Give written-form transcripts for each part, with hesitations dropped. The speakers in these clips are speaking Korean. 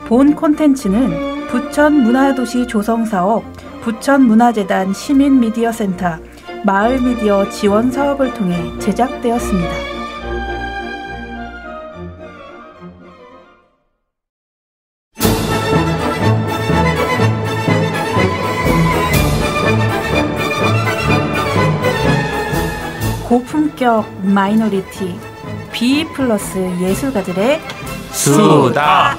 본 콘텐츠는 부천문화도시 조성사업, 부천문화재단 시민미디어센터, 마을미디어 지원사업을 통해 제작되었습니다. 고품격 마이너리티 B+ 예술가들의 수다.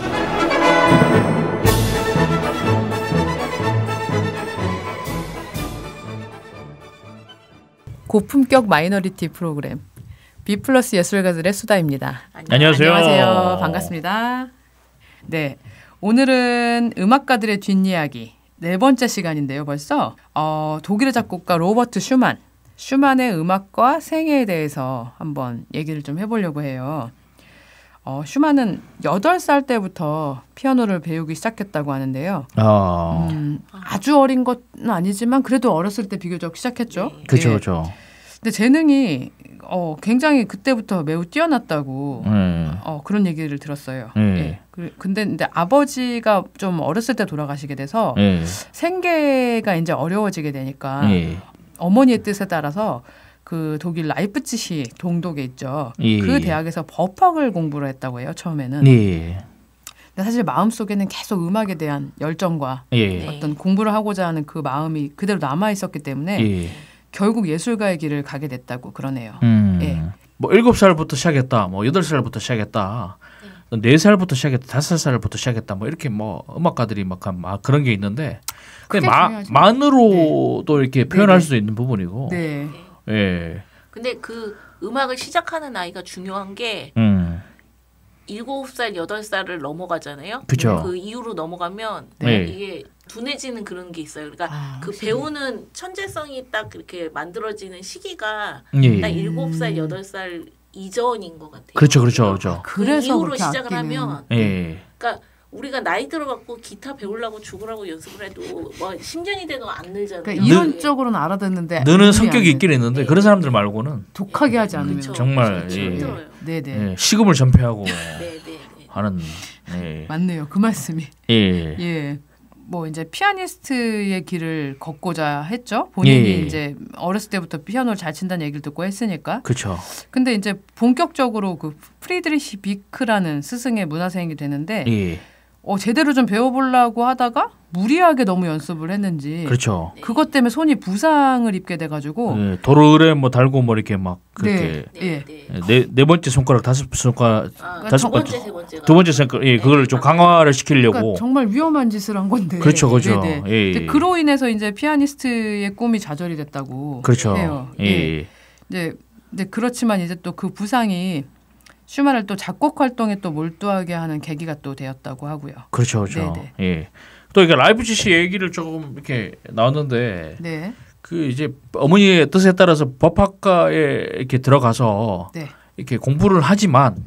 고품격 마이너리티 프로그램 B+ 예술가들의 수다입니다. 안녕하세요. 안녕하세요. 반갑습니다. 네, 오늘은 음악가들의 뒷이야기 네 번째 시간인데요. 벌써 독일의 작곡가 로버트 슈만의 음악과 생애에 대해서 한번 얘기를 좀 해보려고 해요. 슈만은 8살 때부터 피아노를 배우기 시작했다고 하는데요. 아주 어린 건 아니지만 그래도 어렸을 때 비교적 시작했죠. 그렇죠, 예. 그렇죠. 근데 재능이 굉장히 그때부터 매우 뛰어났다고 그런 얘기를 들었어요. 예. 근데 아버지가 좀 어렸을 때 돌아가시게 돼서 생계가 이제 어려워지게 되니까 어머니의 뜻에 따라서 그 독일 라이프치히 동독에 있죠. 그 대학에서 법학을 공부를 했다고 해요. 처음에는. 근데 사실 마음속에는 계속 음악에 대한 열정과 어떤 공부를 하고자 하는 그 마음이 그대로 남아 있었기 때문에 결국 예술가의 길을 가게 됐다고 그러네요. 뭐 7살부터 시작했다. 뭐 8살부터 시작했다. 4살부터 시작했다. 5살부터 시작했다. 뭐 이렇게 뭐 음악가들이 막 그런 게 있는데 만으로도 이렇게 표현할 수도 있는 부분이고. 네. 예. 근데 그 음악을 시작하는 나이가 중요한 게 7살, 8살을 넘어가잖아요. 그쵸. 그 이후로 넘어가면 이게 둔해지는 그런 게 있어요. 그러니까 그 배우는 천재성이 딱 이렇게 만들어지는 시기가 딱 7살, 8살 이전인 것 같아요. 그렇죠, 그렇죠, 그렇죠. 그 이후로 시작을 하면, 예. 그러니까 우리가 나이 들어갖고 기타 배우려고 죽으라고 연습을 해도 뭐 10년이 돼도 안 늘잖아요. 그러니까 이론적으로는 알아듣는데 너는 성격이 있긴 있는데 그런 사람들 말고는 독하게 하지 않으면 정말 힘들어요. 네네. 시금을 전폐하고 하는. 맞네요. 그 말씀이. 예. 뭐 이제 피아니스트의 길을 걷고자 했죠. 본인이 이제 어렸을 때부터 피아노를 잘 친다는 얘기를 듣고 했으니까. 그렇죠. 근데 이제 본격적으로 그 프리드리히 비크라는 스승의 문화생이 되는데 제대로 좀 배워보려고 하다가 무리하게 너무 연습을 했는지 그렇죠. 그것 때문에 손이 부상을 입게 돼가지고 도르래 뭐 달고 뭐 이렇게 막 그렇게 네 번째 손가락 다섯 번째 두 번째 손가락 그걸 좀 강화를 시키려고 그러니까 정말 위험한 짓을 한 건데 그렇죠. 그로 인해서 이제 피아니스트의 꿈이 좌절이 됐다고 그렇죠. 해요. 근데 그렇지만 이제 또 그 부상이 슈만을 또 작곡 활동에 또 몰두하게 하는 계기가 또 되었다고 하고요. 그렇죠. 또 이게 라이프치히 얘기를 조금 이렇게 나왔는데 그 이제 어머니의 뜻에 따라서 법학과에 이렇게 들어가서 이렇게 공부를 하지만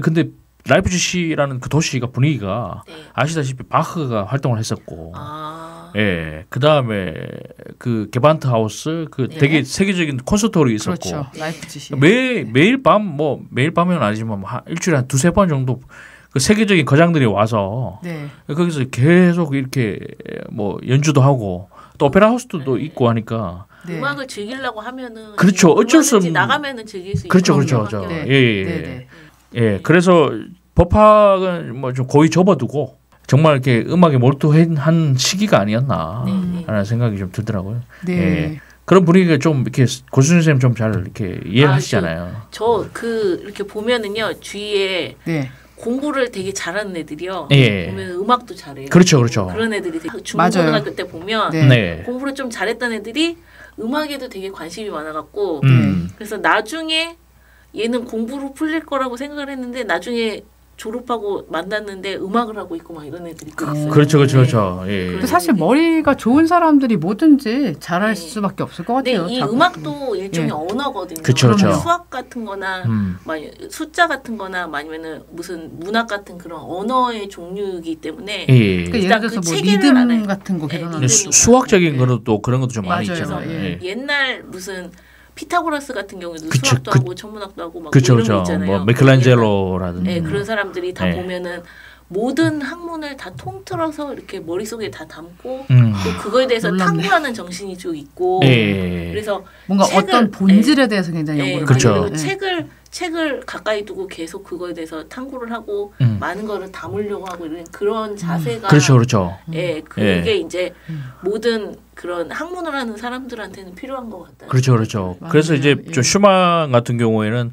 근데 라이프치히라는 그 도시가 분위기가 아시다시피 바흐가 활동을 했었고 그 다음에 그 게반트 하우스 그 되게 세계적인 콘서트홀이 있었고 그렇죠. 라이프치히 매일 밤은 아니지만 일주일에 한 2-3번 정도 그 세계적인 거장들이 와서 거기서 계속 이렇게 뭐 연주도 하고 또 오페라 하우스도 있고 하니까 음악을 즐기려고 하면은 그렇죠. 어쩔 수 없는 나가면은 즐길 수 그렇죠. 그래서 법학은 뭐 좀 고이 접어두고 정말 이렇게 음악에 몰두한 시기가 아니었나 하는 생각이 좀 들더라고요. 그런 분위기가 좀 이렇게 고순 선생님 좀 잘 이렇게 이해하시잖아요. 저 이렇게 보면은요 주위에 공부를 되게 잘하는 애들이요. 보면 음악도 잘해요. 그렇죠. 그런 애들이 중고등학교 때 보면 공부를 좀 잘했던 애들이 음악에도 되게 관심이 많아갖고 그래서 나중에 얘는 공부로 풀릴 거라고 생각을 했는데 나중에 졸업하고 만났는데 음악을 하고 있고 막 이런 애들이 있어요. 그렇죠. 근데 사실 머리가 좋은 사람들이 뭐든지 잘할 수밖에 없을 것 같아요. 이 음악도 일종의 언어거든요. 그렇죠. 수학 같은 거나 숫자 같은 거나 아니면은 무슨 문학 같은 그런 언어의 종류이기 때문에 그러니까 예를 들어서 뭐 리듬 같은 거 수학적인 거는 또 그런 것도 좀 많이 있잖아요. 옛날 무슨 피타고라스 같은 경우에도 수학도 하고 천문학도 하고 막 그쵸, 이런 거 있잖아요. 뭐 미켈란젤로라든지 그런 사람들이 다 보면은 모든 학문을 다 통틀어서 이렇게 머릿속에 다 담고 또 그거에 대해서 탐구하는 정신이 좀 있고 그래서 뭔가 어떤 본질에 대해서 굉장히 연구를 그렇죠. 그리고 책을 가까이 두고 계속 그거에 대해서 탐구를 하고 많은 거를 담으려고 하고 이런 그런 자세가 그렇죠. 그게 이제 모든 그런 학문을 하는 사람들한테는 필요한 것 같다. 그렇죠. 그래서 이제 좀 슈만 같은 경우에는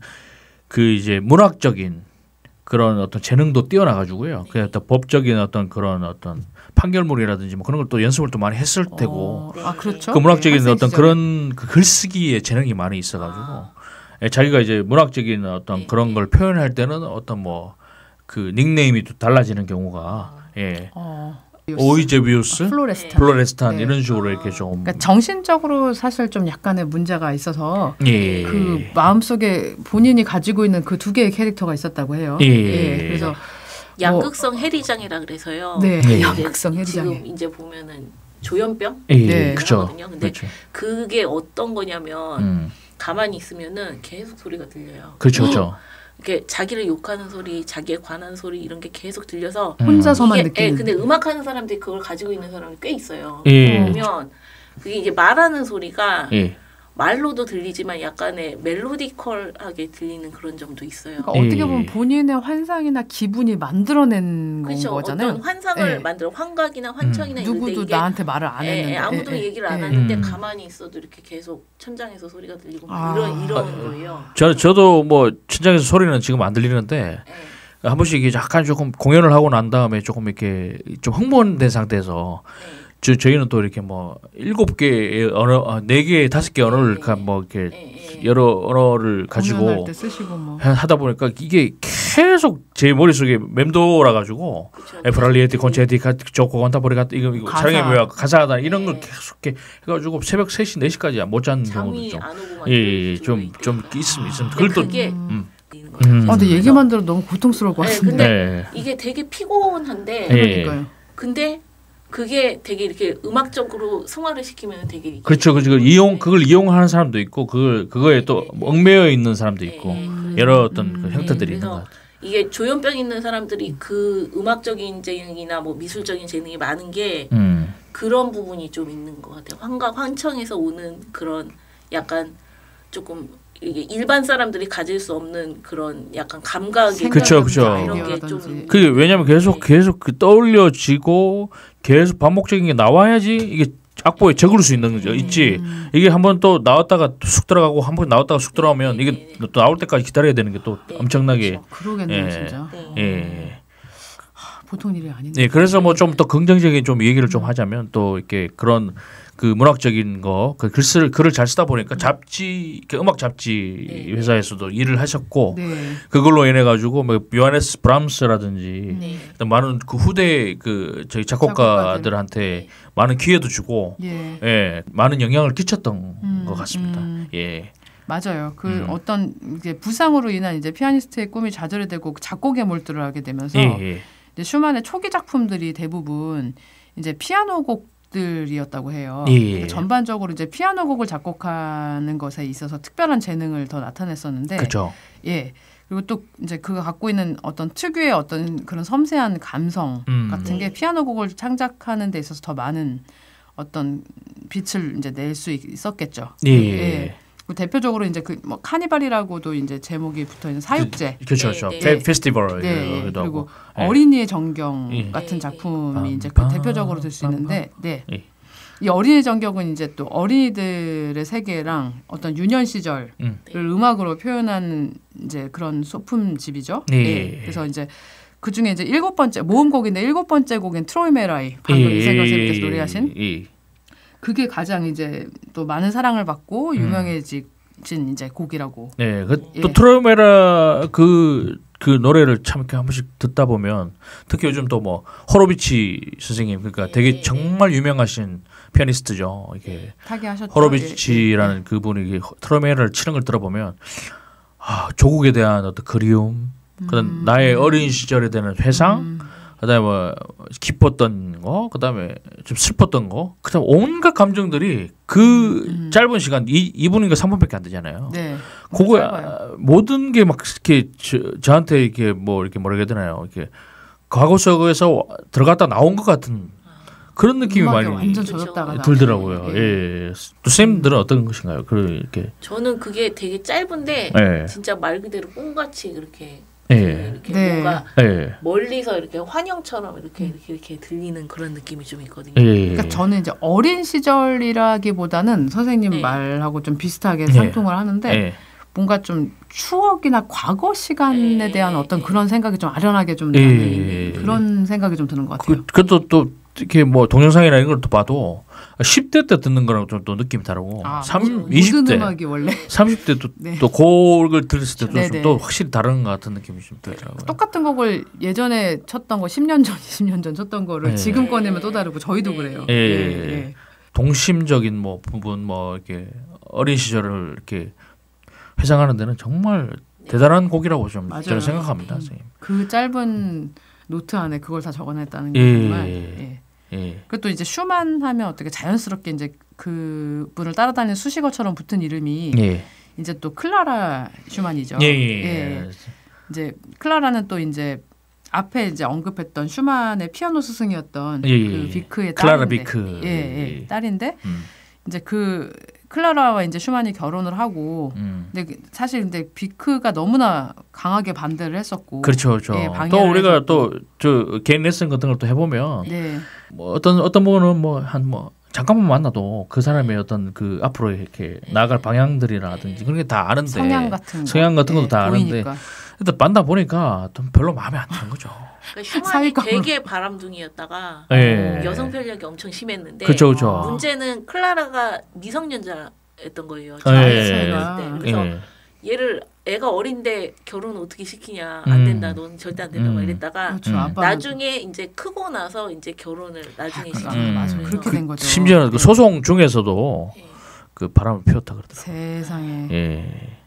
그 이제 문학적인 그런 어떤 재능도 뛰어나가지고요. 그 어떤 법적인 어떤 그런 어떤 판결문이라든지 뭐 그런 걸 또 연습을 또 많이 했을 테고. 그렇죠. 그 문학적인 어떤 그런 그 글쓰기에 재능이 많이 있어가지고. 자기가 이제 문학적인 어떤 그런 걸 표현할 때는 어떤 뭐 그 닉네임이 또 달라지는 경우가 오이제비우스, 플로레스탄 이런 식으로 이렇게 좀 그러니까 정신적으로 사실 좀 약간의 문제가 있어서 그 마음속에 본인이 가지고 있는 그 두 개의 캐릭터가 있었다고 해요. 그래서 양극성 해리장이라 그래서요. 양극성 해리장. 지금 이제 보면은 조현병 그렇죠. 근데 그게 어떤 거냐면 가만히 있으면은 계속 소리가 들려요. 그렇죠. 이렇게 자기를 욕하는 소리, 자기에 관한 소리 이런 게 계속 들려서 혼자서만 느끼는. 근데 음악하는 사람들이 그걸 가지고 있는 사람이 꽤 있어요. 보면 그게 이제 말하는 소리가 말로도 들리지만 약간의 멜로디컬하게 들리는 그런 점도 있어요. 그러니까 어떻게 보면 본인의 환상이나 기분이 만들어낸 거잖아요. 어떤 환상을 만들어 환각이나 환청이나 누구도 나한테 말을 안 했는데 아무도 얘기를 안 하는데 가만히 있어도 이렇게 계속 천장에서 소리가 들리고 이런 거예요. 저도 뭐 천장에서 소리는 지금 안 들리는데 한 번씩 이게 약간 조금 공연을 하고 난 다음에 조금 이렇게 좀 흥분된 상태에서 저희는 또 이렇게 뭐 7개의 언어, 4개, 5개 언어를 뭐 이렇게 여러 언어를 가지고 하다 보니까 이게 계속 제 머릿속에 맴돌아 가지고 에프랄리에티 콘체티 조코 건타보리가 이거 사랑의 묘약 가사다 이런 걸 계속 이렇게 해 가지고 새벽 3시 4시까지 못 자는 경우도 좀 있습니다. 그걸 그게 근데 얘기만 들어도 너무 고통스러울 것 같은데. 근데 이게 되게 피곤한데 그러니까요. 근데 그게 되게 이렇게 음악적으로 승화를 시키면 되게 그렇죠. 그걸 이용하는 사람도 있고 그거에 또 얽매여 있는 사람도 있고 여러 어떤 그 형태들이 있는 것 같아요. 이게 조현병 있는 사람들이 그 음악적인 재능이나 뭐 미술적인 재능이 많은 게 그런 부분이 좀 있는 것 같아요. 환각 환청에서 오는 그런 약간 조금 이게 일반 사람들이 가질 수 없는 그런 약간 감각이 그렇죠. 이런 게 좀 그게 왜냐면 계속 그 떠올려지고 계속 반복적인 게 나와야지 이게 악보에 적을 수 있는 거죠. 있지. 이게 한번 또 나왔다가 쑥 들어가고 한번 나왔다가 쑥 들어오면 이게 또 나올 때까지 기다려야 되는 게 또 엄청나게 그러겠네요, 진짜. 보통 일이 아닌데. 네, 그래서 뭐 좀 더 긍정적인 좀 얘기를 좀 하자면 또 이렇게 그런 그 문학적인 거, 그 글을 잘 쓰다 보니까 잡지, 음악 잡지 회사에서도 일을 하셨고 그걸로 인해 가지고 뭐 요하네스 브람스라든지 많은 그 후대 그 저희 작곡가들한테 많은 기회도 주고, 많은 영향을 끼쳤던 것 같습니다. 맞아요. 그 어떤 이제 부상으로 인한 이제 피아니스트의 꿈이 좌절되고 작곡에 몰두를 하게 되면서 이제 슈만의 초기 작품들이 대부분 이제 피아노 곡들이었다고 해요. 전반적으로 이제 피아노 곡을 작곡하는 것에 있어서 특별한 재능을 더 나타냈었는데, 그렇죠. 그리고 또 이제 그가 갖고 있는 어떤 특유의 어떤 그런 섬세한 감성 같은 게 피아노 곡을 창작하는 데 있어서 더 많은 어떤 빛을 이제 낼 수 있었겠죠. 대표적으로 이제 그 뭐 카니발이라고도 이제 제목이 붙어 있는 사육제, 그렇죠, 페스티벌, 그리고 어린이의 정경 같은 작품이 이제 그 대표적으로 들 수 있는데, 이 어린이 정경은 이제 또 어린이들의 세계랑 어떤 유년 시절을 음악으로 표현하는 이제 그런 소품집이죠. 그래서 이제 그 중에 이제 7번째 모음곡인데 7번째 곡인 트로이 메라이, 방금 이세경 선생님께서 노래하신. 그게 가장 이제 또 많은 사랑을 받고 유명해진 이제 곡이라고. 또 트로메라 그 노래를 참 이렇게 한 번씩 듣다 보면 특히 요즘 또 뭐 호로비치 선생님 그러니까 되게 정말 유명하신 피아니스트죠. 이게 호로비치라는 그분이 트로메라를 치는 걸 들어보면 조국에 대한 어떤 그리움, 그다음 나의 어린 시절에 대한 회상. 그다음에 뭐 기뻤던 거, 그다음에 좀 슬펐던 거, 그다음 온갖 감정들이 그 짧은 시간 2분인가 3분밖에 안 되잖아요. 그거 모든 게 막 이렇게 저한테 이렇게 뭐 이렇게 뭐라 해야 되나요? 이렇게 과거 속에서 들어갔다 나온 것 같은 그런 느낌이 많이 완전 젖었다가 들더라고요. 예. 또 선생님들은 어떤 것인가요? 그렇게 저는 그게 되게 짧은데 진짜 말 그대로 꿈같이 그렇게 이렇게 뭔가 멀리서 이렇게 환영처럼 이렇게 들리는 그런 느낌이 좀 있거든요. 그러니까 저는 이제 어린 시절이라기보다는 선생님 말하고 좀 비슷하게 상통을 하는데 뭔가 좀 추억이나 과거 시간에 대한 어떤 그런 생각이 좀 아련하게 좀 나는 그런 생각이 좀 드는 것 같아요. 그것도 또 이렇게 뭐 동영상이나 이런 걸 또 봐도 10대 때 듣는 거랑 좀 또 느낌이 다르고 20대 음악이 원래 30대 또 곡을 들었을 때도 또 확실히 다른 것 같은 느낌이 좀 들더라고요. 똑같은 곡을 예전에 쳤던 거 10년 전, 20년 전 쳤던 거를 지금 꺼내면 또 다르고 저희도 그래요. 동심적인 뭐 부분 뭐 이렇게 어린 시절을 이렇게 회상하는 데는 정말 대단한 곡이라고 좀 저는 생각합니다, 선생님. 그 짧은 노트 안에 그걸 다 적어냈다는 게 정말. 그리고 또 이제 슈만 하면 어떻게 자연스럽게 이제 그 분을 따라다니는 수식어처럼 붙은 이름이 이제 또 클라라 슈만이죠. 이제 클라라는 또 이제 앞에 이제 언급했던 슈만의 피아노 스승이었던 그 비크의 클라라 딸인데, 비크 딸인데 이제 그 클라라와 이제 슈만이 결혼을 하고, 근데 사실 근데 비크가 너무나 강하게 반대를 했었고, 그렇죠. 또 우리가 또 저 개인 레슨 같은 걸 또 해보면, 뭐 어떤 분은 뭐 잠깐만 만나도 그 사람의 어떤 그 앞으로 이렇게 나아갈 방향들이라든지 그런 게 다 아는데 성향 같은 것도 다 아는데 일단 만나 보니까 좀 별로 마음에 안 드는 거죠. 그러니까 슈만이 되게 바람둥이였다가 여성 편력이 엄청 심했는데 문제는 클라라가 미성년자였던 거예요. 그래서 얘를 애가 어린데 결혼 어떻게 시키냐, 안 된다, 넌 절대 안 된다 막 이랬다가 나중에 이제 크고 나서 이제 결혼을 나중에 시키는 그렇게 된 거죠. 심지어 그 소송 중에서도 그 바람을 피웠다 그러더라고요. 세상에.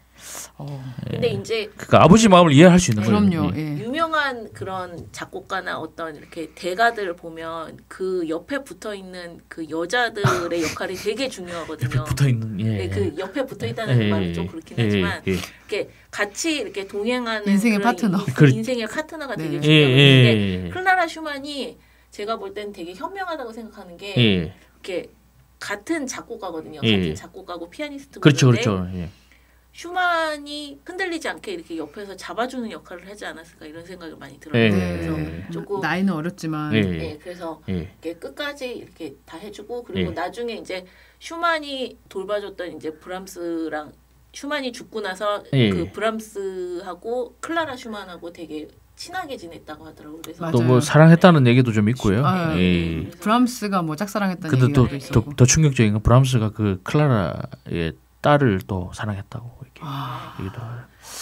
근데 이제 그러니까 아버지 마음을 이해할 수 있는 거예요. 그럼요. 유명한 그런 작곡가나 어떤 이렇게 대가들 보면 그 옆에 붙어 있는 그 여자들의 역할이 되게 중요하거든요. 옆에 붙어 있는 그 옆에 붙어 있다는 말은 좀 그렇긴 하지만 이렇게 같이 이렇게 동행하는 인생의 파트너, 인생의 파트너가 되게 중요한데 클라라 슈만이 제가 볼 때는 되게 현명하다고 생각하는 게 이렇게 같은 작곡가거든요. 같은 작곡가고 피아니스트고 그렇죠. 슈만이 흔들리지 않게 이렇게 옆에서 잡아주는 역할을 하지 않았을까 이런 생각을 많이 들어요. 그래서 조금 나이는 어렸지만, 그래서 이렇게 끝까지 이렇게 다 해주고 그리고 나중에 이제 슈만이 돌봐줬던 이제 브람스랑 슈만이 죽고 나서 그 브람스하고 클라라 슈만하고 되게 친하게 지냈다고 하더라고요. 그래서 또 뭐 사랑했다는 얘기도 좀 있고요. 브람스가 뭐 짝사랑했다는 얘기도 있었고. 더 충격적인 건 브람스가 그 클라라의 딸을 또 사랑했다고 이렇게 얘기도 해요.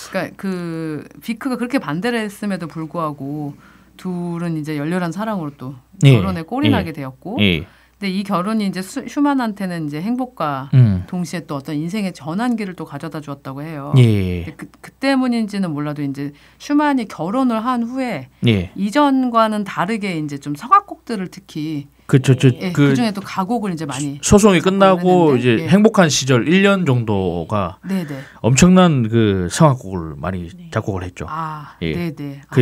그러니까 그 비크가 그렇게 반대를 했음에도 불구하고 둘은 이제 열렬한 사랑으로 또 결혼에 꼴이 나게 되었고, 근데 이 결혼이 이제 슈만한테는 이제 행복과 동시에 또 어떤 인생의 전환기를 또 가져다 주었다고 해요. 근데 그 때문인지는 몰라도 이제 슈만이 결혼을 한 후에 이전과는 다르게 이제 좀 성악곡들을 특히 그렇죠. 그 중에 또 가곡을 이제 많이 소송이 끝나고 이제 행복한 시절 1년 정도가 엄청난 그 성악곡을 많이 작곡을 했죠.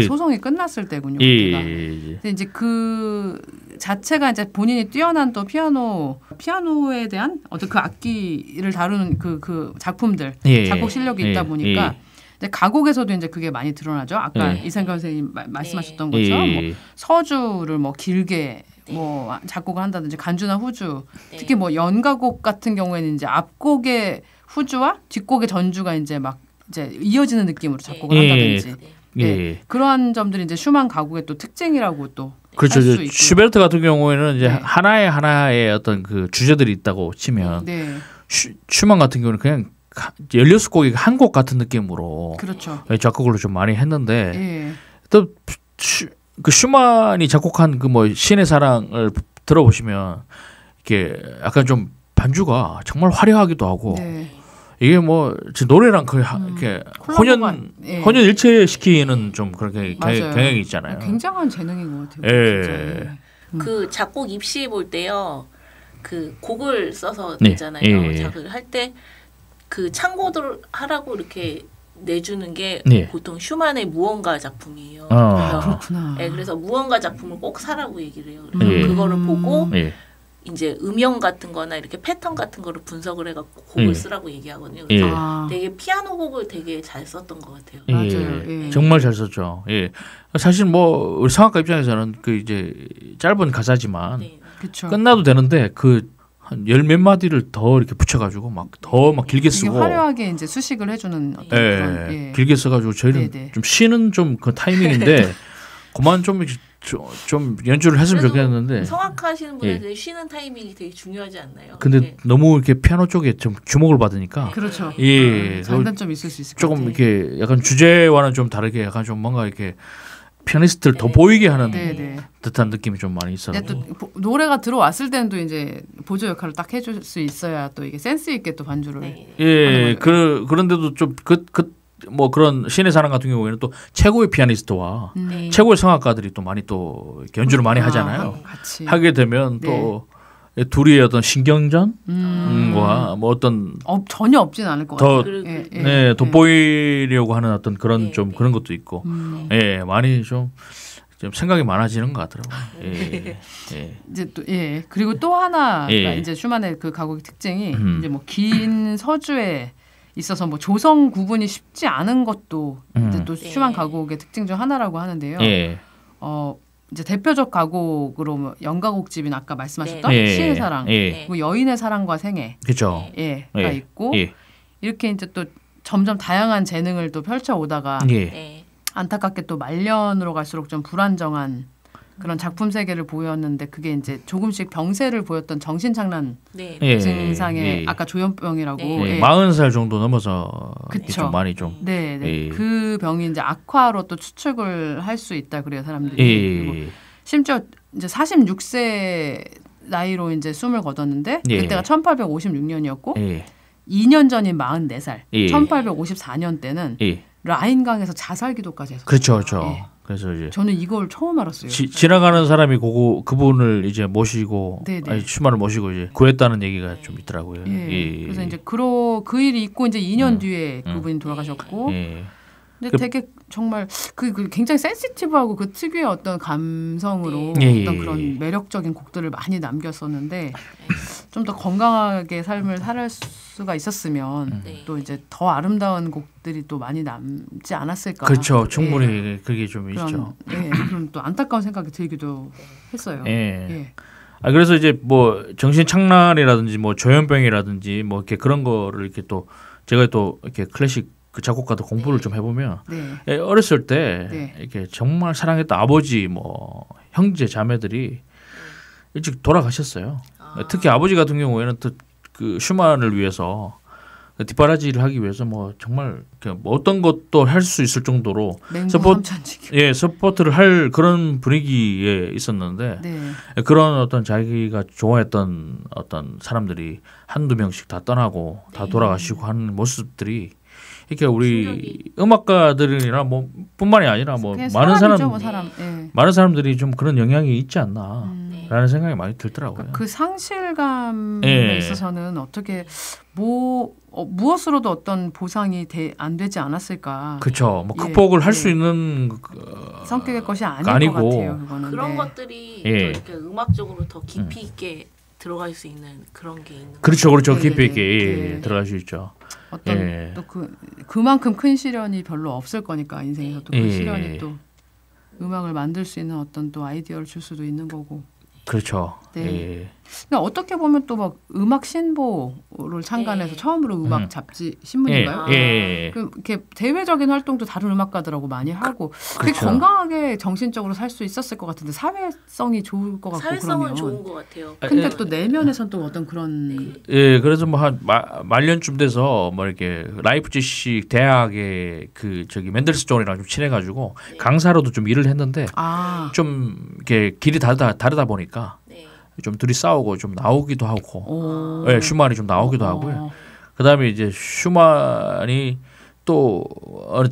소송이 끝났을 때군요. 근데 이제 그 자체가 이제 본인이 뛰어난 또 피아노에 대한 어떤 그 악기를 다루는 그 작품들 작곡 실력이 있다 보니까. 가곡에서도 이제 그게 많이 드러나죠. 아까 이상경 선생님 말씀하셨던 것처럼 뭐 서주를 뭐 길게 뭐 작곡을 한다든지 간주나 후주, 특히 뭐 연가곡 같은 경우에는 이제 앞곡의 후주와 뒷곡의 전주가 이제 막 이제 이어지는 느낌으로 작곡을 한다든지 그러한 점들이 이제 슈만 가곡의 또 특징이라고 또 그렇죠. 슈베르트 같은 경우에는 이제 하나의 어떤 그 주제들이 있다고 치면 슈만 같은 경우는 그냥 16곡이 한 곡 같은 느낌으로 작곡을 좀 많이 했는데 또 그 슈만이 작곡한 그 뭐 신의 사랑을 들어보시면 이렇게 약간 좀 반주가 정말 화려하기도 하고 이게 뭐 노래랑 거의 이렇게 혼연일체 시키는 좀 그렇게 경향이 있잖아요. 굉장한 재능인 것 같아요. 그 작곡 입시 볼 때요, 그 곡을 써서 내잖아요. 작곡을 할 때 그 참고들 하라고 이렇게 내주는 게 네. 보통 슈만의 무언가 작품이에요. 그렇구나. 네, 그래서 무언가 작품을 꼭 사라고 얘기를 해요. 그거를 보고 이제 음영 같은 거나 이렇게 패턴 같은 거를 분석을 해갖고 곡을 쓰라고 얘기하거든요. 그래서 되게 피아노 곡을 되게 잘 썼던 것 같아요. 맞아요. 정말 잘 썼죠. 사실 뭐 우리 성악가 입장에서는 그 이제 짧은 가사지만 끝나도 되는데 그 한 열 몇 마디를 더 이렇게 붙여가지고 막 더 막 길게 쓰고 화려하게 이제 수식을 해주는 어떤 그런 길게 써가지고 저희는 좀 쉬는 좀 그 타이밍인데 그만 좀 연주를 했으면 좋겠는데 성악하시는 분들 쉬는 타이밍이 되게 중요하지 않나요? 근데 너무 이렇게 피아노 쪽에 좀 주목을 받으니까 그렇죠. 장단점이 있을 수 있을 것 조금 이렇게 약간 주제와는 좀 다르게 약간 좀 뭔가 이렇게 피아니스트를 더 보이게 하는 듯한 느낌이 좀 많이 있어요. 또 노래가 들어왔을 때는 또 이제 보조 역할을 딱 해줄 수 있어야 또 이게 센스 있게 또 반주를 하는 거예요. 그런데도 좀 뭐 그런 신의 사랑 같은 경우에는 또 최고의 피아니스트와 최고의 성악가들이 또 많이 또 연주를 많이 하잖아요. 같이. 하게 되면 또 둘이의 어떤 신경전과 뭐 어떤 전혀 없진 않을 것 같아요. 돋보이려고 하는 어떤 그런 좀 그런 것도 있고, 많이 좀 생각이 많아지는 것 같더라고요. 이제 또 그리고 또 하나 이제 슈만의 그 가곡의 특징이 이제 뭐 긴 서주에 있어서 뭐 조성 구분이 쉽지 않은 것도 이제 또 슈만 가곡의 특징 중 하나라고 하는데요. 이제 대표적 가곡으로 뭐 연가곡집인 아까 말씀하셨던 시의 사랑, 그리고 여인의 사랑과 생애, 그렇죠. 가 있고 이렇게 이제 또 점점 다양한 재능을 또 펼쳐오다가 안타깝게 또 말년으로 갈수록 좀 불안정한 그런 작품 세계를 보였는데 그게 이제 조금씩 병세를 보였던 정신착란 증상의 아까 조현병이라고 40살 정도 넘어서 좀 많이 좀 그 병이 이제 악화로 또 추측을 할 수 있다 그래요 사람들이. 그리고 심지어 이제 46세 나이로 이제 숨을 거뒀는데 그때가 1856년이었고 2년 전인 44살 1854년 때는 라인강에서 자살 기도까지 했어요. 그렇죠. 그래서 이제 저는 이걸 처음 알았어요. 지나가는 사람이 그분을 이제 모시고 슈만을 모시고 이제 구했다는 얘기가 좀 있더라고요. 그래서 이제 그 일이 있고 이제 2년 뒤에 그분이 돌아가셨고. 근데 되게 정말 그 굉장히 센시티브하고 그 특유의 어떤 감성으로 어떤 그런 매력적인 곡들을 많이 남겼었는데 좀 더 건강하게 삶을 살 수가 있었으면 또 이제 더 아름다운 곡들이 또 많이 남지 않았을까. 그렇죠. 충분히 그게 좀 있죠. 그럼 또 안타까운 생각이 들기도 했어요. 그래서 이제 뭐 정신착란이라든지 뭐 조현병이라든지 뭐 이렇게 그런 거를 이렇게 또 제가 또 이렇게 클래식 그 작곡가도 공부를 좀 해보면 어렸을 때 이렇게 정말 사랑했던 아버지 뭐 형제 자매들이 일찍 돌아가셨어요. 특히 아버지 같은 경우에는 그 슈만을 위해서 뒷바라지를 하기 위해서 뭐 정말 뭐 어떤 것도 할 수 있을 정도로 서포트를 할 그런 분위기에 있었는데 그런 어떤 자기가 좋아했던 어떤 사람들이 한두 명씩 다 떠나고 다 돌아가시고 하는 모습들이 이렇게 우리 음악가들이나 뭐 뿐만이 아니라 뭐 많은 사람들이 좀 그런 영향이 있지 않나라는 생각이 많이 들더라고요. 그러니까 그 상실감에 있어서는 어떻게 무엇으로도 어떤 보상이 안 되지 않았을까? 그렇죠. 뭐 극복을 할 수 있는 성격의 것이 아니고 것 같아요. 그거는. 그런 것들이 또 이렇게 음악적으로 더 깊이 있게 들어갈 수 있는 그런 게 있는. 그렇죠. 깊이 있게 들어갈 수 있죠. 어떤 또 그만큼 큰 시련이 별로 없을 거니까 인생에서 또 그 시련이 또 음악을 만들 수 있는 어떤 또 아이디어를 줄 수도 있는 거고. 그렇죠. 그러니까 어떻게 보면 또 막 음악 신보를 창간해서 처음으로 음악 잡지 신문인가요? 이렇게 대외적인 활동도 다른 음악가들하고 많이 하고 되게 건강하게 정신적으로 살 수 있었을 것 같은데 사회성이 좋을 것 같고 사회성은 좋은 것 같아요. 근데 또 내면에선 또 어떤 그런 그래서 뭐 한 말년쯤 돼서 뭐 이렇게 라이프치히 대학의 그 맨델스존이랑 좀 친해가지고 강사로도 좀 일을 했는데 좀 이렇게 길이 다르다 보니까. 좀 둘이 싸우고 좀 나오기도 하고, 슈만이 좀 나오기도 하고요. 그다음에 이제 슈만이 또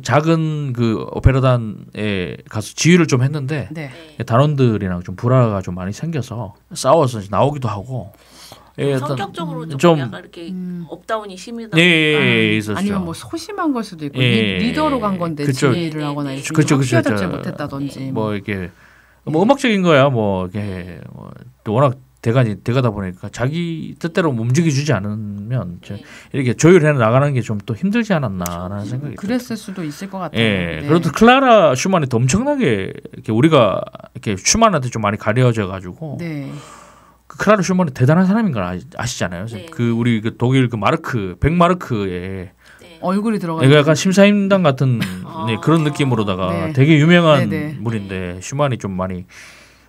작은 그 오페라단에 가서 지휘를 좀 했는데 단원들이랑 좀 불화가 좀 많이 생겨서 싸워서 나오기도 하고, 성격적으로 좀 약간 이렇게 업다운이 심하다. 있었죠. 아니면 뭐 소심한 걸 수도 있고 리더로 간 건데 지휘를 하거나 확실하지 못했다든지 뭐 이렇게 뭐 음악적인 거야 뭐 이게 뭐 워낙 대가다 보니까 자기 뜻대로 움직여주지 않으면 이렇게 조율해 나가는 게 좀 또 힘들지 않았나라는 생각이 그랬을 수도 있을 것 같아요. 그래도 클라라 슈만이 더 엄청나게 이렇게 우리가 이렇게 슈만한테 좀 많이 가려져 가지고 그 클라라 슈만이 대단한 사람인 걸 아시잖아요. 그 우리 그 독일 그 마르크 백마르크의 얼굴이 들어가. 약간 심사임당 같은 그런 느낌으로다가 되게 유명한 분인데 슈만이 좀 많이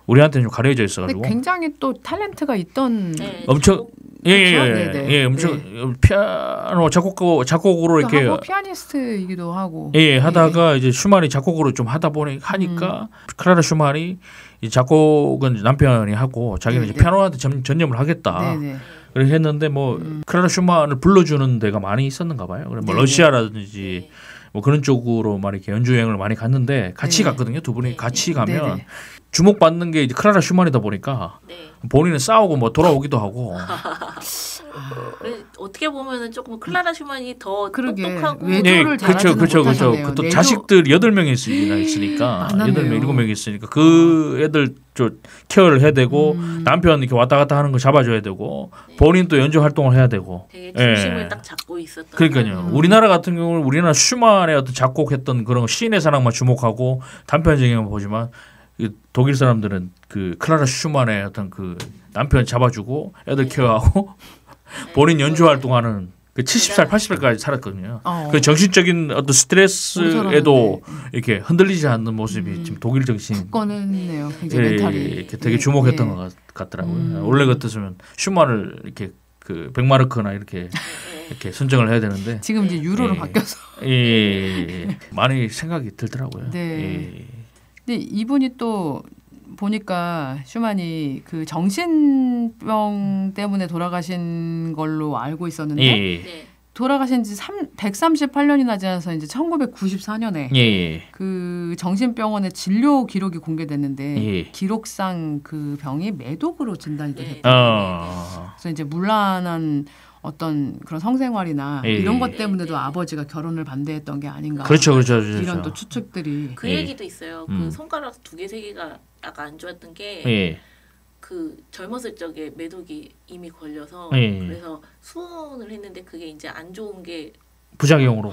우리한테는 좀 가려져 있어가지고 굉장히 또 탤런트가 있던 엄청 엄청 피아노 작곡으로 이렇게 하고 피아니스트이기도 하고 하다가 이제 슈만이 작곡으로 좀 하다 보니 하니까 클라라 슈만이 이 작곡은 남편이 하고 자기는 이제 피아노한테 전념을 하겠다. 그렇게 했는데 뭐 클라라 슈만을 불러주는 데가 많이 있었는가 봐요. 그래 뭐 러시아라든지 뭐 그런 쪽으로 막 이렇게 연주 여행을 많이 갔는데 같이 갔거든요. 두 분이 같이 가면 주목받는 게 이제 클라라 슈만이다 보니까 본인은 싸우고 뭐 돌아오기도 하고. 어떻게 보면은 조금 클라라 슈만이 더 똑똑하고 외조를 잘하지는 못하셨네요. 또 자식들 8명이 있으니까 8명, 7명이 있으니까 그 애들 좀 케어를 해야 되고 남편 이렇게 왔다 갔다 하는 거 잡아줘야 되고 본인 또 연주 활동을 해야 되고 되게 중심을 딱 잡고 있었던. 그러니까요. 우리나라 같은 경우는 우리나라 슈만의 어떤 작곡했던 그런 시인의 사랑만 주목하고 단편적인 거 보지만 독일 사람들은 그 클라라 슈만의 어떤 그 남편 잡아주고 애들 케어하고 본인 연주 활동하는 그 70살, 80살까지 살았거든요. 그 정신적인 어떤 스트레스에도 이렇게 흔들리지 않는 모습이 지금 독일 정신. 굳건했네요. 굉장히 멘탈이. 이렇게 되게 주목했던 것 같더라고요. 원래 같았으면 슈만을 이렇게 그 백마르크나 이렇게 선정을 해야 되는데 지금 이제 유로로 바뀌어서 많이 생각이 들더라고요. 근데 이분이 또 보니까 슈만이 그 정신병 때문에 돌아가신 걸로 알고 있었는데 돌아가신 지 138년이나 지나서 이제 1994년에 그 정신병원의 진료 기록이 공개됐는데 기록상 그 병이 매독으로 진단이 됐거든요. 그래서 이제 문란한 어떤 그런 성생활이나 이런 것 때문에도 아버지가 결혼을 반대했던 게 아닌가. 그렇죠. 이런 또 추측들이. 그 얘기도 있어요. 그 손가락 2개, 3개가 약간 안 좋았던 게 그 젊었을 적에 매독이 이미 걸려서 그래서 수원을 했는데 그게 이제 안 좋은 게 부작용으로.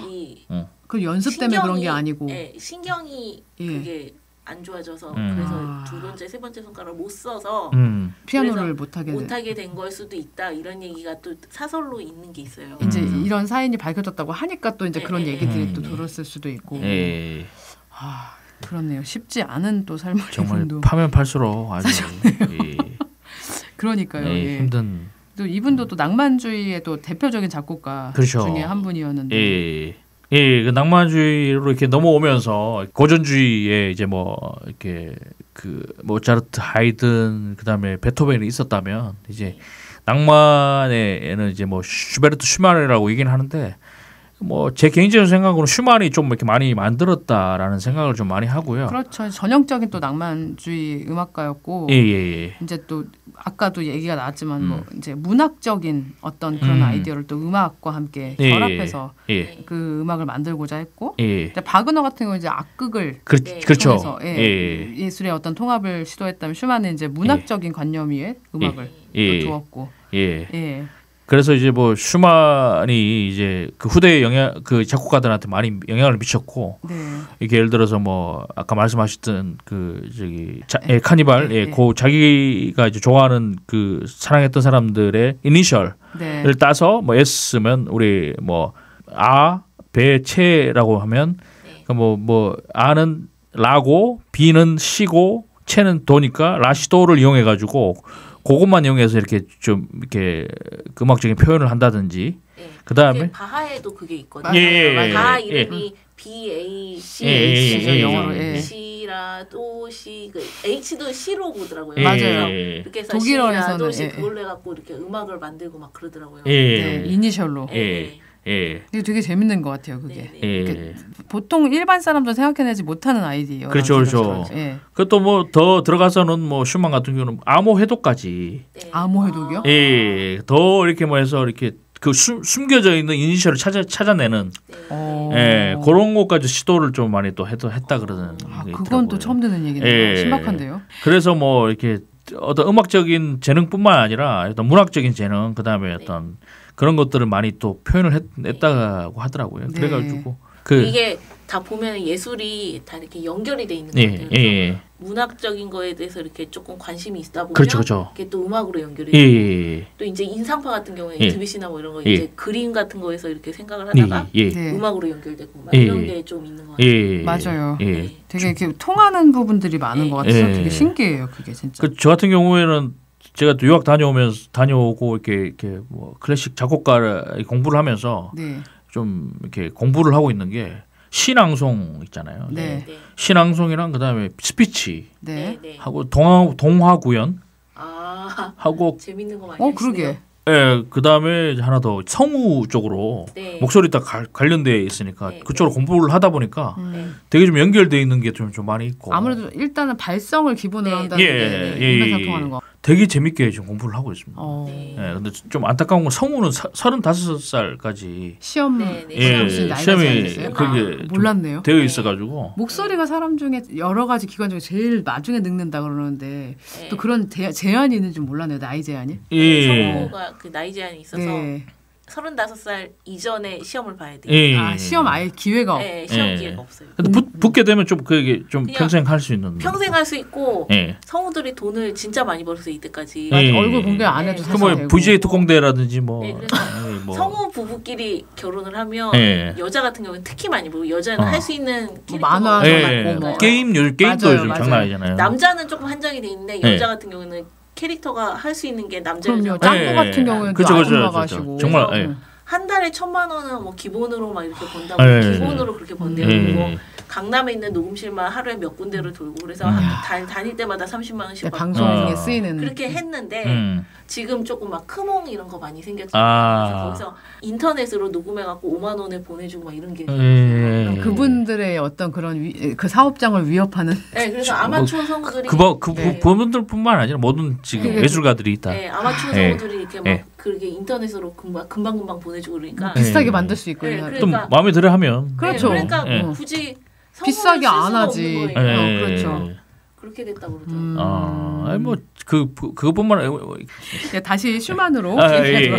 그 연습 때문에 그런 게 아니고. 신경이 그게 안 좋아져서 그래서 2번째, 3번째 손가락을 못 써서 피아노를 못하게 된 걸 수도 있다 이런 얘기가 또 사설로 있는 게 있어요. 이제 이런 사인이 밝혀졌다고 하니까 또 이제 그런 얘기들이 또 들었을 수도 있고. 그렇네요. 쉽지 않은 또 삶을 정말 파면 팔수록 아주 그러니까요. 힘든. 또 이분도 또 낭만주의의 또 대표적인 작곡가 중에 한 분이었는데. 그 낭만주의로 이렇게 넘어오면서 고전주의에 이제 뭐 이렇게 그 모차르트, 하이든 그다음에 베토벤이 있었다면 이제 낭만에는 이제 뭐 슈베르트 슈만이라고 얘기는 하는데 뭐 제 개인적인 생각으로는 슈만이 좀 이렇게 많이 만들었다라는 생각을 좀 많이 하고요. 그렇죠. 전형적인 또 낭만주의 음악가였고 이제 또 아까도 얘기가 나왔지만 뭐 이제 문학적인 어떤 그런 아이디어를 또 음악과 함께 결합해서 그 음악을 만들고자 했고 바그너 같은 경우 이제 악극을 통해서 예술의 어떤 통합을 시도했다면 슈만은 이제 문학적인 관념 위에 음악을 또 두었고 그래서 이제 뭐 슈만이 이제 그 후대 그 작곡가들한테 많이 영향을 미쳤고 이게 예를 들어서 뭐 아까 말씀하셨던 그 저기 카니발 그 자기가 이제 좋아하는 그 사랑했던 사람들의 이니셜을 따서 뭐 S면 우리 뭐 배체라고 하면 뭐 A는 라고 B는 시고 체는 도니까 라시도를 이용해 가지고 그것만 이용해서 이렇게 좀 이렇게 음악적인 표현을 한다든지 그다음에 바하에도 그게 있거든요. 바하 이름이 BAC 영어로 C라 도시 그 H도 C로 보더라고요. 맞아요. 그렇게 해서 C라 도시 그걸로 해갖고 이렇게 음악을 만들고 막 그러더라고요. 이니셜로. 예. 이게 되게 재밌는 것 같아요. 그게. 예. 보통 일반 사람도 생각해내지 못하는 아이디어. 그렇죠, 그렇죠. 예. 그것도 뭐 더 들어가서는 뭐 슈만 같은 경우는 암호 해독까지. 네. 암호 해독이요? 예. 더 이렇게 뭐 해서 이렇게 그 숨겨져 있는 이니셜을 찾아내는. 예. 그런 것까지 시도를 좀 많이 또 했다 그러는. 그건 또 처음 듣는 얘기네요. 예. 신박한데요. 그래서 뭐 이렇게 어떤 음악적인 재능뿐만 아니라 어떤 문학적인 재능, 그다음에 어떤 그런 것들을 많이 또 표현을 했다고 하더라고요. 네. 그래가지고 이게 다 보면 예술이 다 이렇게 연결이 돼 있는 것 같아요. 문학적인 거에 대해서 이렇게 조금 관심이 있다 보면 그렇죠. 이게 또 음악으로 연결이 되고 또 이제 인상파 같은 경우에 드뷔시나 뭐 이런 거 이제 그림 같은 거에서 이렇게 생각을 하다가 음악으로 연결되고 막 이런 게 좀 있는 것 같아요. 맞아요. 되게 이렇게 통하는 부분들이 많은 것 같아서 되게 신기해요. 그게 진짜. 저 같은 경우에는 제가 또 유학 다녀오고 이렇게 뭐 클래식 작곡가 공부를 하면서 좀 이렇게 공부를 하고 있는 게 신앙송 있잖아요. 신앙송이랑 그다음에 스피치 하고 동화 구연 하고 재밌는 거 많이 하시네요. 그러게. 예, 그다음에 하나 더 성우 쪽으로 목소리 딱 관련돼 있으니까 그쪽으로 공부를 하다 보니까 되게 좀 연결돼 있는 게 좀 많이 있고. 아무래도 일단은 발성을 기본으로 한다는 게 통하는 거. 되게 재밌게 지금 공부를 하고 있습니다. 근데 좀 안타까운 건 성우는 35살까지 시험이 그게 몰랐네요. 되어 있어가지고 목소리가 사람 중에 여러 가지 기관 중에 제일 나중에 늙는다 그러는데 또 그런 제한이 있는 줄 몰랐네요. 나이 제한이. 성우가 그 나이 제한이 있어서 35살 이전에 시험을 봐야 돼요. 시험 아예 기회가 시험 기회가 없어요. 근데 붙게 되면 좀 그게 좀 평생 할 수 있는. 평생 할 수 있고 성우들이 돈을 진짜 많이 벌어서 이때까지 얼굴 공개 안 해도 사실 뭐 VJ 특공대라든지 뭐. 뭐. 성우 부부끼리 결혼을 하면 여자 같은 경우는 특히 많이 벌고 여자는 할 수 있는 캐릭터가 만화, 뭐. 게임도 요즘 장난 아니잖아요. 남자는 조금 한정이 돼 있는데 여자 같은 경우는 캐릭터가 할 수 있는 게 남자예요. 짱구 같은 경우에는 그렇죠. 정말 한 달에 1,000,000원은 뭐 기본으로 막 이렇게 번다고 기본으로 그렇게 번대요. 뭐 강남에 있는 녹음실만 하루에 몇 군데를 돌고 그래서 다닐 때마다 30만 원씩 방송에 쓰이는 그렇게 했는데 지금 조금 막 크몽 이런 거 많이 생겼잖아요. 거기서 인터넷으로 녹음해갖고 5만 원에 보내주고 막 이런 게 그분들의 어떤 그런 그 사업장을 위협하는. 그래서 아마추어 성우들이 그분들뿐만 아니라 모든 지금 예술가들이 있다. 아마추어 성우들이 이렇게 막 그렇게 인터넷으로 금방 보내주고 그러니까 비싸게 만들 수 있고. 또 마음에 들어 하면. 그렇죠. 그러니까 굳이 비싸게 안 하지. 그렇죠. 그렇게 됐다고 그러더라고요. 뭐 그것뿐만 아니라 다시 슈만으로 하겠습니다.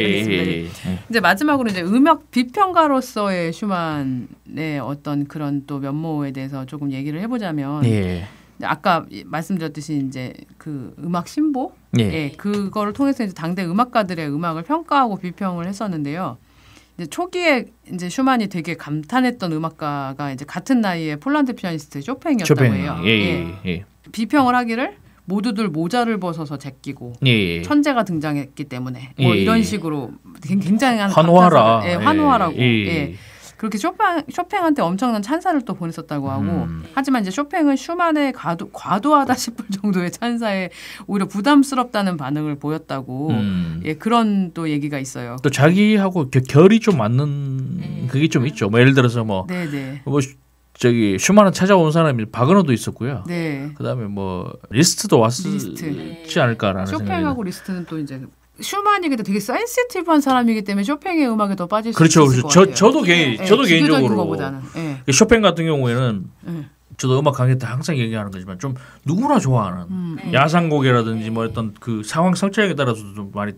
이제 마지막으로 이제 음악 비평가로서의 슈만의 어떤 그런 또 면모에 대해서 조금 얘기를 해보자면 아까 말씀드렸듯이 이제 그 음악 신보 그거를 통해서 이제 당대 음악가들의 음악을 평가하고 비평을 했었는데요. 이제 초기에 이제 슈만이 되게 감탄했던 음악가가 이제 같은 나이에 폴란드 피아니스트 쇼팽이었다고 해요. 비평을 하기를 모두들 모자를 벗어서 제끼고 천재가 등장했기 때문에 뭐 이런 식으로 굉장한 환호하라. 환호하라고. 그렇게 쇼팽한테 엄청난 찬사를 또 보냈었다고 하고 하지만 이제 쇼팽은 슈만의 과도하다 싶을 정도의 찬사에 오히려 부담스럽다는 반응을 보였다고 그런 또 얘기가 있어요. 또 자기하고 결이 좀 맞는 그게 좀 있죠. 뭐 예를 들어서 뭐 저기 슈만을 찾아온 사람이 바그너도 있었고요. 그다음에 뭐 리스트도 왔지 않을까라는 생각이. 쇼팽하고 리스트는 또 이제 슈만이 근데 되게 센시티브한 사람이기 때문에 쇼팽의 음악에 더 빠질 수 있을 것 같아요. 저도 개인적으로 쇼팽 같은 경우에는 저도 음악 강의 때 항상 얘기하는 거지만 좀 누구나 좋아하는 야상곡이라든지 뭐 어떤 그 상황 설정에 따라서도 좀 많이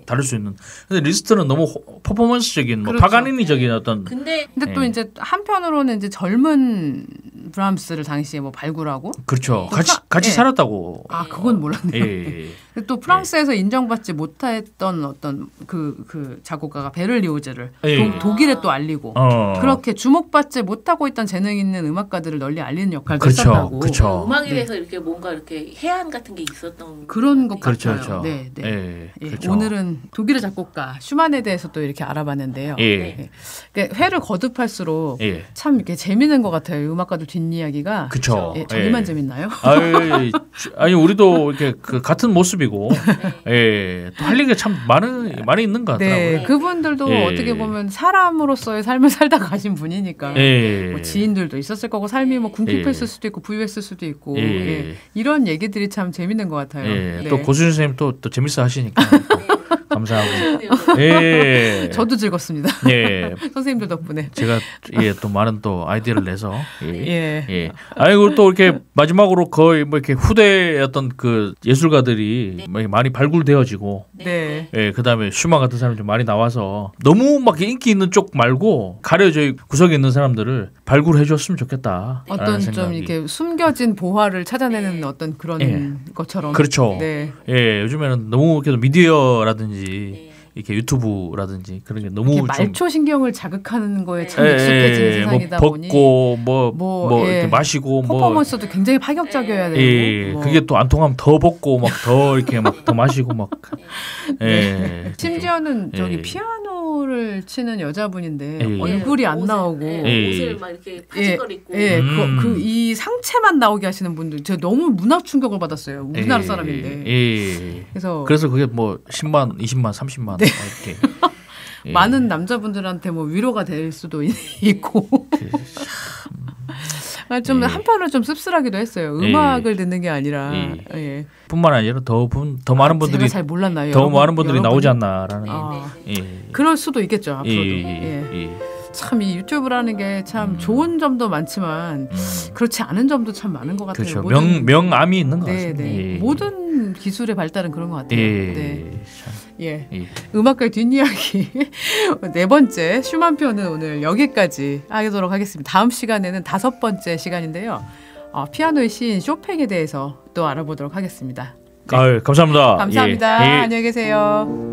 다를 수 있는. 근데 리스트는 너무 퍼포먼스적인 뭐 파가니니적인 어떤. 근데 또 이제 한편으로는 이제 젊은 브람스를 당시에 뭐 발굴하고. 그렇죠. 같이 살았다고. 그건 몰랐네요. 또 프랑스에서 인정받지 못했던 어떤 그 작곡가가 베를리오즈를 독일에 또 알리고 그렇게 주목받지 못하고 있던 재능 있는 음악가들을 널리 알리는 역할도 했었다고. 그렇죠. 음악에 대해서 이렇게 뭔가 이렇게 해안 같은 게 있었던 그런 것 같아요. 그렇죠. 네. 그렇죠. 오늘은 독일의 작곡가 슈만에 대해서 또 이렇게 알아봤는데요. 회를 거듭할수록 참 이렇게 재밌는 것 같아요. 음악가들 뒷이야기가 그쵸. 예, 저희만 재밌나요? 아니 우리도 이렇게 그 같은 모습이고 예, 또 할 얘기가 참 많이 있는 것 같더라고요. 네, 그분들도 어떻게 보면 사람으로서의 삶을 살다 가신 분이니까 뭐 지인들도 있었을 거고 삶이 뭐 궁핍했을 수도 있고 부유했을 수도 있고 이런 얘기들이 참 재밌는 것 같아요. 네. 또 고수진 선생님 또 재밌어 하시니까 감사하고. 저도 즐겁습니다. 선생님들 덕분에 제가 또 많은 또 아이디어를 내서 아이고 또 이렇게 마지막으로 거의 뭐 이렇게 후대의 어떤 그 예술가들이 많이 발굴되어지고 그다음에 슈만 같은 사람이 좀 많이 나와서 너무 막 인기 있는 쪽 말고 가려져 구석에 있는 사람들을 발굴해 줬으면 좋겠다. 어떤 좀 이렇게 숨겨진 보화를 찾아내는 어떤 그런 것처럼. 그렇죠. 요즘에는 너무 계속 미디어라든지 이렇게 유튜브라든지 그런 게 너무 말초 신경을 자극하는 거에 참 익숙해진 세상이다 보니 벗고 뭐 이렇게 마시고 퍼포먼스도 굉장히 파격적이어야 되고 그게 또 안 통하면 더 벗고 막 더 이렇게 막 더 마시고 막 심지어는 저기 피아노를 치는 여자분인데 얼굴이 안 나오고 옷을 막 이렇게 파지걸 입고 이 상체만 나오게 하시는 분들 제가 너무 문화 충격을 받았어요. 우리나라 사람인데 그래서 그게 뭐 10만, 20만, 30만 이렇게 많은 남자분들한테 뭐 위로가 될 수도 있고 좀 한편으로 좀 씁쓸하기도 했어요. 음악을 듣는 게 아니라 뿐만 아니라 더 많은 분들이 잘 몰랐나요? 더 많은 분들이 나오지 않나라는 그럴 수도 있겠죠. 앞으로도. 참 이 유튜브라는 게 참 좋은 점도 많지만 그렇지 않은 점도 참 많은 것 같아요. 그렇죠. 명암이 있는 것 같습니다. 모든 기술의 발달은 그런 것 같아요. 음악가의 뒷이야기 4번째 슈만 편은 오늘 여기까지 하도록 하겠습니다. 다음 시간에는 5번째 시간인데요. 피아노의 시인 쇼팽에 대해서 또 알아보도록 하겠습니다. 감사합니다. 감사합니다. 안녕히 계세요.